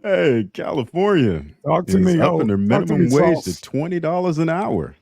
Hey, California Talk to is me, upping yo. their Talk to me, minimum wage to Sauce. $20 an hour.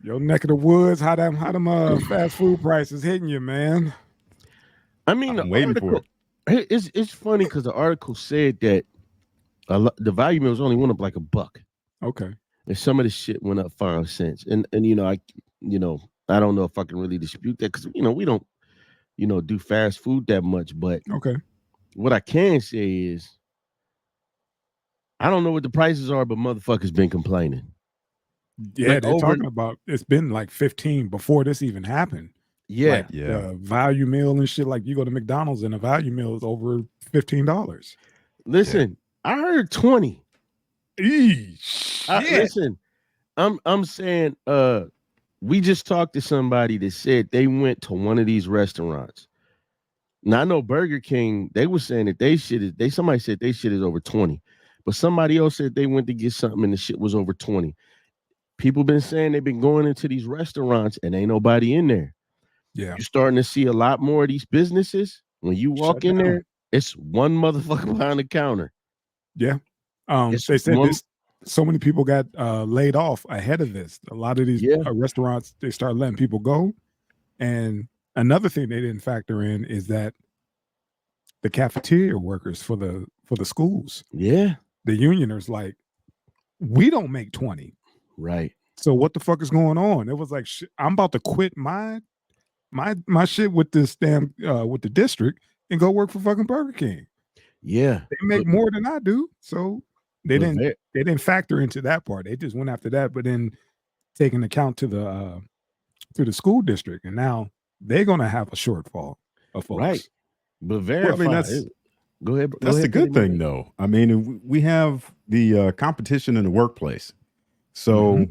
Your neck of the woods, how them fast food prices hitting you, man? I mean, the I'm waiting for article. it. It's funny because the article said that the value meals only went up like $1, Okay. and some of the shit went up 5 cents. And you know I don't know if I can really dispute that because we don't do fast food that much. But Okay. what I can say is I don't know what the prices are, but motherfuckers been complaining. Yeah, Like they're over, talking about it's been like 15 before this even happened. yeah. Like Yeah. the value meal and shit. Like you go to McDonald's and a value meal is over $15. Listen, I heard 20. Shit. Listen, I'm saying we just talked to somebody that said they went to one of these restaurants. Now I know Burger King, they were saying that somebody said they shit is over 20. But somebody else said they went to get something and the shit was over 20. People been saying they've been going into these restaurants and ain't nobody in there. Yeah. You're starting to see a lot more of these businesses. When you walk Shut in down. there, it's one motherfucker behind the counter. Yeah. It's They said one, this. So many people got laid off ahead of this. A lot of these yeah, restaurants they start letting people go, and another thing they didn't factor in is that the cafeteria workers for the schools, yeah, the unioners, like we don't make 20. right. So what the fuck is going on? It was like I'm about to quit my shit with this damn with the district and go work for fucking Burger King. Yeah. They make more than I do, so they But didn't they didn't factor into that part. They just went after that, but then taking account to the school district, and now they're gonna have a shortfall of folks. right. But Well, I mean, verify. Go ahead. Go that's the ahead, good Petty thing, Man. though. I mean, we have the competition in the workplace. So,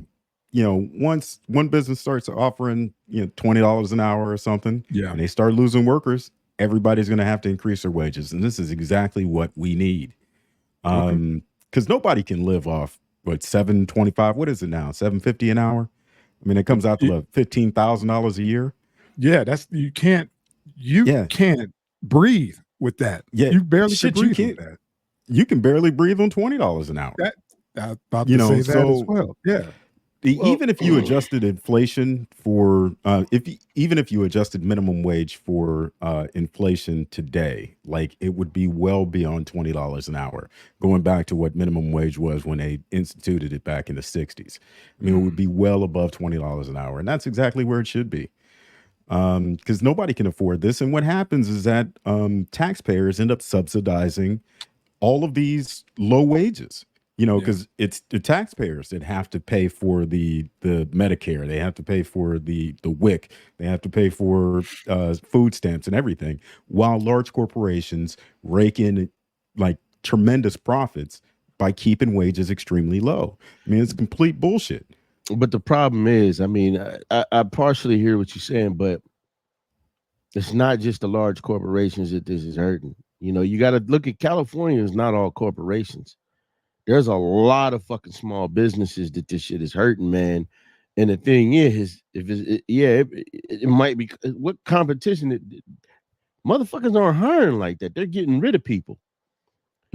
once one business starts offering, $20 an hour or something, Yeah. and they start losing workers, everybody's going to have to increase their wages, and this is exactly what we need. Okay. Because nobody can live off what 725. What is it now? 750 an hour. I mean, it comes out to like $15,000 a year. Yeah, that's you can't Yeah, breathe with that. yeah. You barely can Shit, you breathe with can't. that. You can barely breathe on $20 an hour. That I was about to say that as So well. Yeah. even if you adjusted inflation for even if you adjusted minimum wage for inflation today, like it would be well beyond $20 an hour, going back to what minimum wage was when they instituted it back in the 60s. I mean, it would be well above $20 an hour, and that's exactly where it should be. Because nobody can afford this. And what happens is that taxpayers end up subsidizing all of these low wages, Yeah. because it's the taxpayers that have to pay for the Medicare, they have to pay for the WIC, they have to pay for food stamps and everything, while large corporations rake in like tremendous profits by keeping wages extremely low. I mean, it's complete bullshit. But the problem is, I mean, I partially hear what you're saying, but it's not just the large corporations that this is hurting. You got to look at California. It's not all corporations. There's a lot of fucking small businesses that this shit is hurting, man. And the thing is, if it might be what competition. Motherfuckers aren't hiring like that. They're getting rid of people.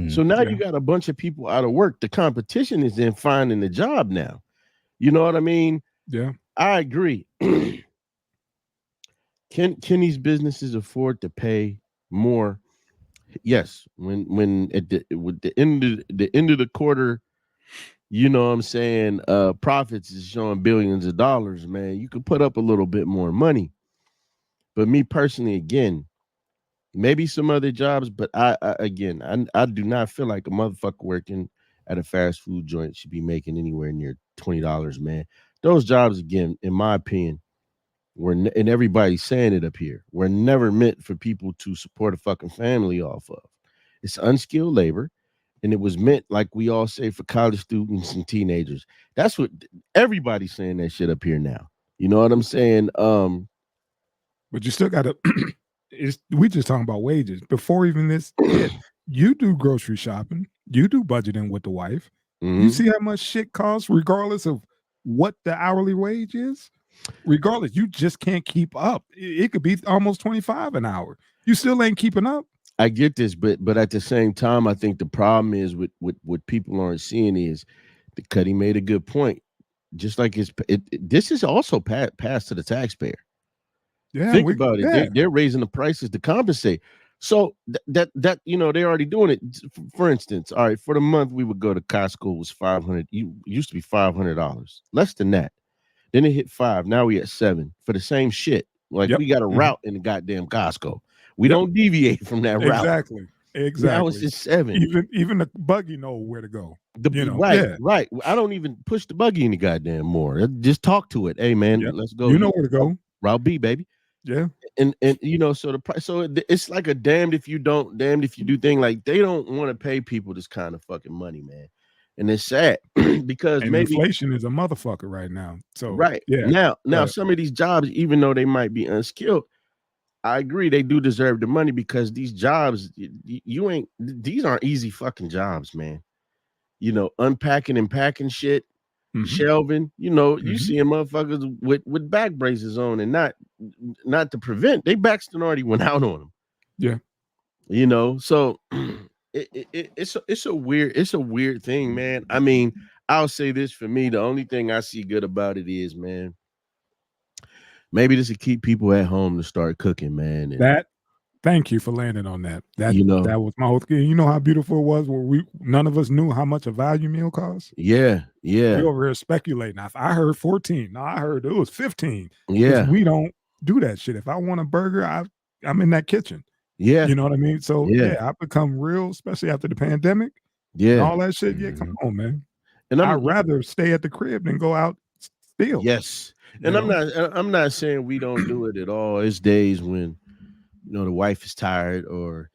So now you got a bunch of people out of work. The competition is in finding the job now. You know what I mean? Yeah. I agree. Can these businesses afford to pay more? Yes. When at the end of the quarter, you know what I'm saying, profits is showing billions of dollars, man. You could put up a little bit more money. But me personally, again, maybe some other jobs, but I do not feel like a motherfucker working at a fast food joint should be making anywhere near $20, man. Those jobs, again, in my opinion, and everybody's saying it up here, were never meant for people to support a fucking family off of. It's unskilled labor, and it was meant, like we all say, for college students and teenagers. That's what everybody's saying that shit up here now. You know what I'm saying? But you still got to. We just talking about wages before even this hit. You do grocery shopping. You do budgeting with the wife. You see how much shit costs, regardless of what the hourly wage is. Regardless, you just can't keep up. It could be almost 25 an hour. You still ain't keeping up. I get this, but at the same time, I think the problem is with what people aren't seeing is the Cuddy made a good point. Just like this is also passed to the taxpayer. Yeah, Think about it. yeah. They're raising the prices to compensate. So that they're already doing it. For instance, all right, for the month we would go to Costco was $500. Used to be $500, less than that. Then it hit 5. Now we at 7 for the same shit. Like Yep. we got a route in the goddamn Costco. We Yep. don't deviate from that route. Exactly. Now it's just 7. Even the buggy know where to go. Right. I don't even push the buggy any goddamn more. Just talk to it. Hey man, let's go. You know where to go. Route B, baby. Yeah. And you know, so the price, so it's like a damned if you don't, damned if you do thing. Like they don't want to pay people this kind of fucking money, man. And it's sad because maybe inflation is a motherfucker right now. So right. Yeah. Now some of these jobs, even though they might be unskilled, I agree they do deserve the money because these jobs, these aren't easy fucking jobs, man. You know, unpacking and packing shit, shelving, you know, you see motherfuckers with back braces on and not to prevent, they backs done already went out on them. Yeah. You know, so it's a weird thing, man. I mean, I'll say this for me, the only thing I see good about it is, man, maybe this will keep people at home to start cooking, man. And thank you for landing on that. That was my whole thing. You know how beautiful it was where none of us knew how much a value meal costs? Yeah. We over here speculating. I heard 14. No, I heard it was 15. Yeah. We don't do that shit. If I want a burger, I'm in that kitchen. Yeah. You know what I mean? So I've become real, especially after the pandemic. Yeah. And all that shit. Yeah, come on, man. And I'd rather stay at the crib than go out steal. Yes. And I'm not saying we don't do it at all. It's days when, you know, the wife is tired or,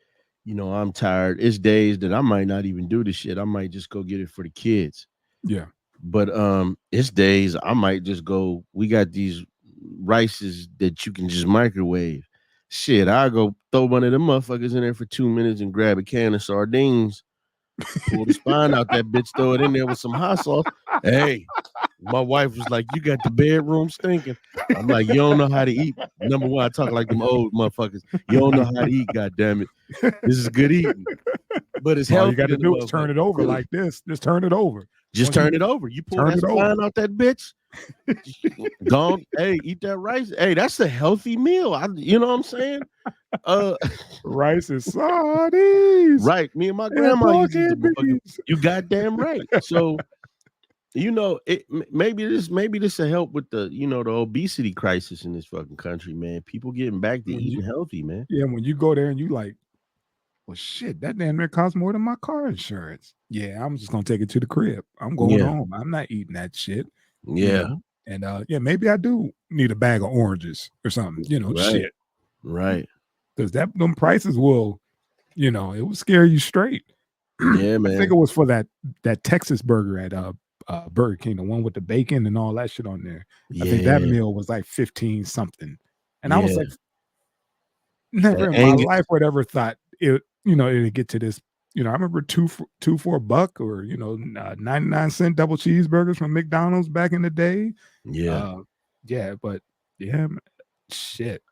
you know, I'm tired. It's days that I might not even do the shit. I might just go get it for the kids. Yeah. But it's days I might just go, we got these rices that you can just microwave. Shit, I'll go throw one of them motherfuckers in there for 2 minutes and grab a can of sardines, pull the spine out that bitch, throw it in there with some hot sauce. Hey, my wife was like, you got the bedroom stinking. I'm like, you don't know how to eat. Number one, I talk like them old motherfuckers. You don't know how to eat, goddammit. This is good eating. But it's healthy. All you got to do is turn it over like this. Just turn it over. Just turn it over. You pull that spine out that bitch. Gone. Hey, eat that rice. Hey, that's a healthy meal. You know what I'm saying? Rice and sardines. Right. Me and my grandma used to eat you goddamn right. So, you know, maybe this will help with the, you know, the obesity crisis in this fucking country, man. People getting back to eating healthy, man. Yeah, when you go there and you like, well, shit, that damn near costs more than my car insurance. Yeah, I'm just gonna take it to the crib. I'm going home. I'm not eating that shit. Yeah. You know? And maybe I do need a bag of oranges or something, you know, shit. Right. Because them prices will, you know, it will scare you straight. Yeah, man. I think it was for that Texas burger at Burger King, the one with the bacon and all that shit on there. Yeah. I think that meal was like 15 something. And I was like, never in my life would ever thought it, you know, it'd get to this. You know, I remember two for $1 or, you know, 99-cent double cheeseburgers from McDonald's back in the day. Yeah. But shit.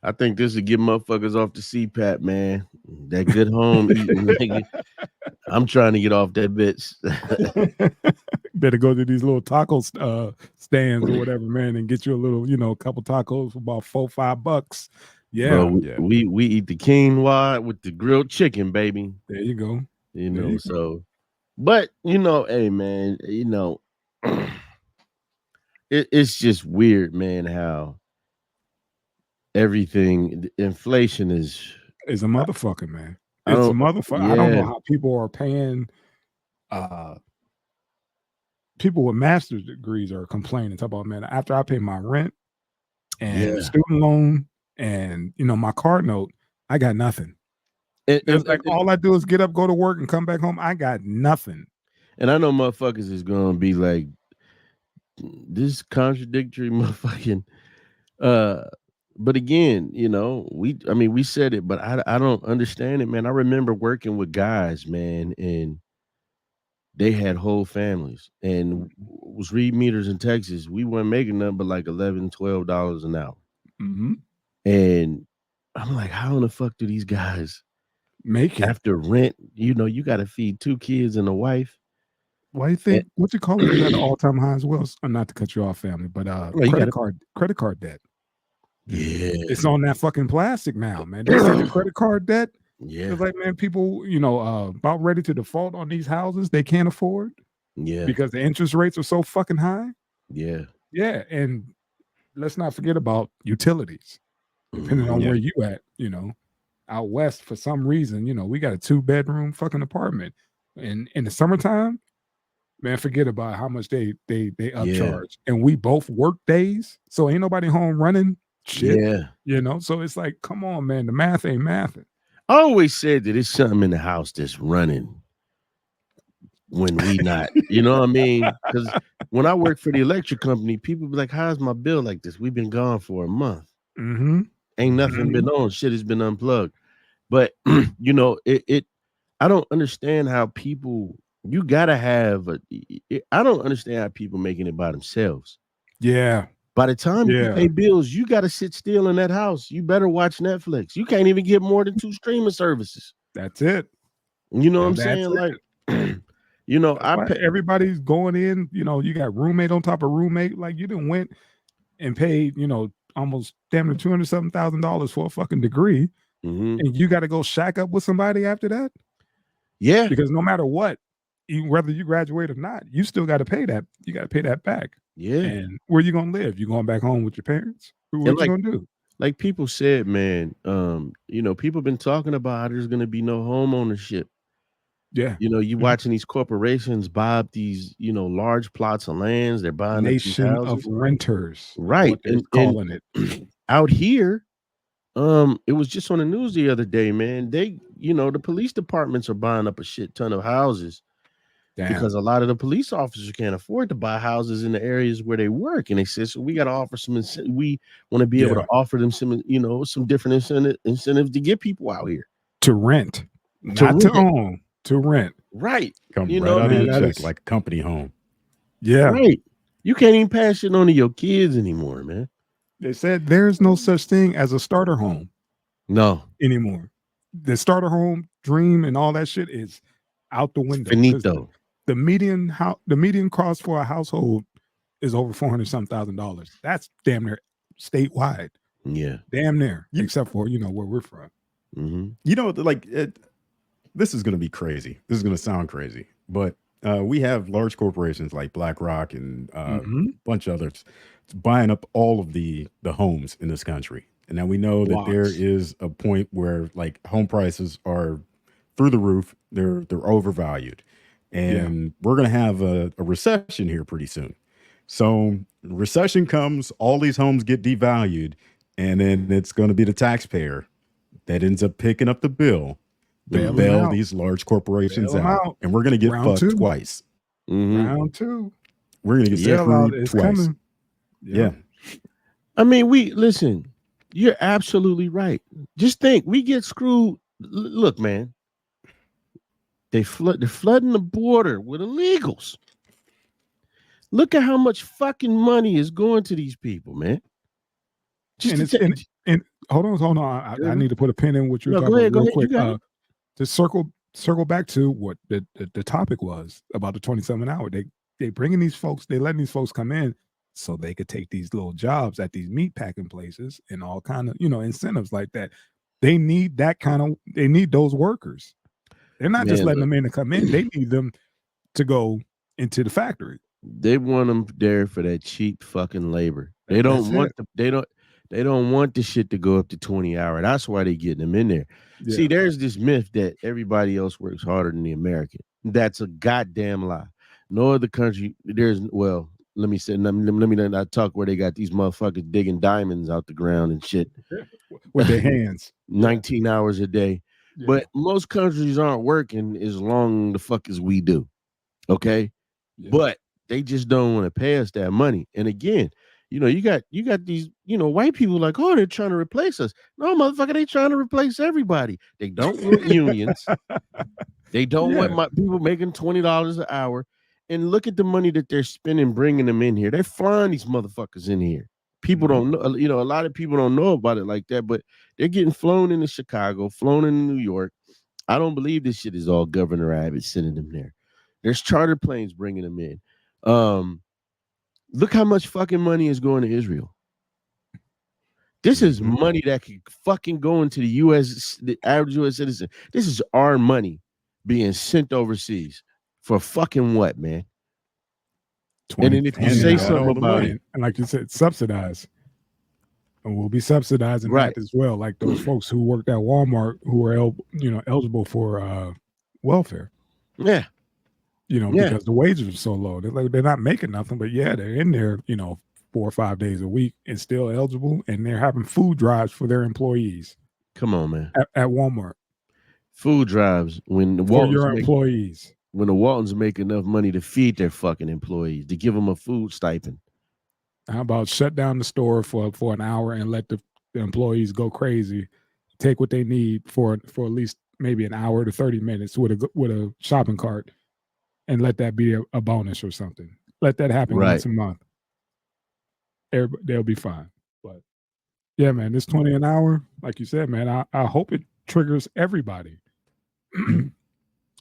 I think this would get motherfuckers off the CPAP, man. That good home eating, nigga. I'm trying to get off that bitch. Better go to these little taco stands or whatever, man, and get you a little, you know, a couple tacos for about $4-5. Yeah, bro, we eat the quinoa with the grilled chicken, baby. There you go. You know, so, but you know, hey man, you know, it's just weird, man, how everything, inflation is a motherfucker, man. It's a motherfucker. Yeah. I don't know how people are paying. People with master's degrees are complaining. Talk about, man, after I pay my rent and student loan and, you know, my car note, I got nothing. It's like all I do is get up, go to work, and come back home. I got nothing. And I know motherfuckers is gonna be like, this contradictory motherfucking. But again, you know, we said it, but I don't understand it, man. I remember working with guys, man, and they had whole families and was read meters in Texas. We weren't making nothing but like $11, $12 an hour. Mm-hmm. And I'm like, how in the fuck do these guys Make it. After rent, you got to feed 2 kids and a wife. Why do you think what you call it is at an all-time high as well? Not to cut you off, family, but credit card debt. Yeah. It's on that fucking plastic now, man. They said the credit card debt. Yeah. It's like, man, people, about ready to default on these houses they can't afford. Yeah. Because the interest rates are so fucking high. Yeah. Yeah. And let's not forget about utilities. Depending on where you at, out west, for some reason, we got a 2-bedroom fucking apartment. And in the summertime, man, forget about how much they upcharge. And we both work days. So ain't nobody home running shit. Yeah. So it's like, come on, man. The math ain't mathing. I always said that it's something in the house that's running when we not, you know what I mean? Because when I work for the electric company, people be like, how's my bill like this? We've been gone for a month. Mm-hmm. Ain't nothing been on. Shit has been unplugged. But, I don't understand how people, you got to have, I don't understand how people making it by themselves. Yeah. By the time you pay bills, you got to sit still in that house. You better watch Netflix. You can't even get more than 2 streaming services. That's it. You know what I'm saying? Like, everybody's going in, you got roommate on top of roommate. Like, you done went and paid, almost damn near $207,000 for a fucking degree. Mm-hmm. And you got to go shack up with somebody after that. Yeah. Because no matter what, whether you graduate or not, you still got to pay that. You got to pay that back. Yeah. And where you going to live? You going back home with your parents? What you going to do? Like people said, man, people been talking about how there's going to be no home ownership. Yeah. You watching these corporations buy up these, large plots of lands. They're buying nation of renters. Right. And calling it. Out here, it was just on the news the other day, man. They, the police departments are buying up a shit ton of houses. Damn. Because a lot of the police officers can't afford to buy houses in the areas where they work. And they said, so we got to offer we want to be able to offer them some, some different incentives to get people out here. To rent. Not to own. To rent. Right. Come right out of your check like a company home. Yeah. Right. You can't even pass it on to your kids anymore, man. They said there's no such thing as a starter home. No. Anymore. The starter home dream and all that shit is out the window. Finito. The median cost for a household is over $400,000. That's damn near statewide. Yeah. Damn near. Except for, where we're from. Mm-hmm. This is going to be crazy. This is going to sound crazy. But we have large corporations like BlackRock and a bunch of others buying up all of the homes in this country. And now we know that there is a point where like home prices are through the roof. They're overvalued. And we're going to have a recession here pretty soon. So recession comes, all these homes get devalued, and then it's going to be the taxpayer that ends up picking up the bill to bail these large corporations out. And we're going to get fucked twice. Mm-hmm. Round 2. We're going to get screwed twice. Yeah. I mean, listen, you're absolutely right. Just think, we get screwed. Look, man. They're flooding the border with illegals. Look at how much fucking money is going to these people, man. And hold on. I need to put a pin in what you're talking about real quick. To circle back to what the topic was about the 27-hour. They bringing these folks, they letting these folks come in so they could take these little jobs at these meat packing places and all kind of incentives like that. They need they need those workers. They're not just letting them in to come in. They need them to go into the factory. They want them there for that cheap fucking labor. They don't want the shit to go up to 20 hours. That's why they getting them in there. Yeah. See, there's this myth that everybody else works harder than the American. That's a goddamn lie. No other country. Let me not talk where they got these motherfuckers digging diamonds out the ground and shit with their hands, 19 hours a day. Yeah. But most countries aren't working as long the fuck as we do. Okay. Yeah. But they just don't want to pay us that money. And again, you got these, white people like, oh, they're trying to replace us. No, motherfucker, they trying to replace everybody. They don't want unions. They don't want people making $20 an hour. And look at the money that they're spending bringing them in here. They're flying these motherfuckers in here. People don't know, a lot of people don't know about it like that, but they're getting flown into Chicago, flown into New York, I don't believe this shit is all Governor Abbott sending them there. There's charter planes bringing them in. Look how much fucking money is going to Israel. This is money that could fucking go into the U.S., the average U.S. citizen. This is our money being sent overseas for fucking what, man? And then if you say something about it, and like you said, subsidized. And we'll be subsidizing that as well, like those folks who worked at Walmart who are eligible for welfare. Yeah. Because the wages are so low. They're not making nothing, but they're in there, 4 or 5 days a week and still eligible, and they're having food drives for their employees. Come on, man. At Walmart. Food drives when the employees. When the Waltons make enough money to feed their fucking employees, to give them a food stipend. How about shut down the store for an hour and let the employees go crazy, take what they need for at least maybe an hour to 30 minutes with a shopping cart, and let that be a bonus or something. Let that happen once a month. They'll be fine. But yeah, man, this 20 an hour, like you said, man, I hope it triggers everybody and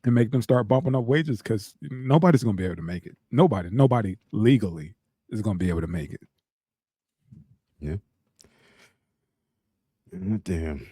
make them start bumping up wages, because nobody's going to be able to make it. Nobody legally is going to be able to make it. Yeah. Damn.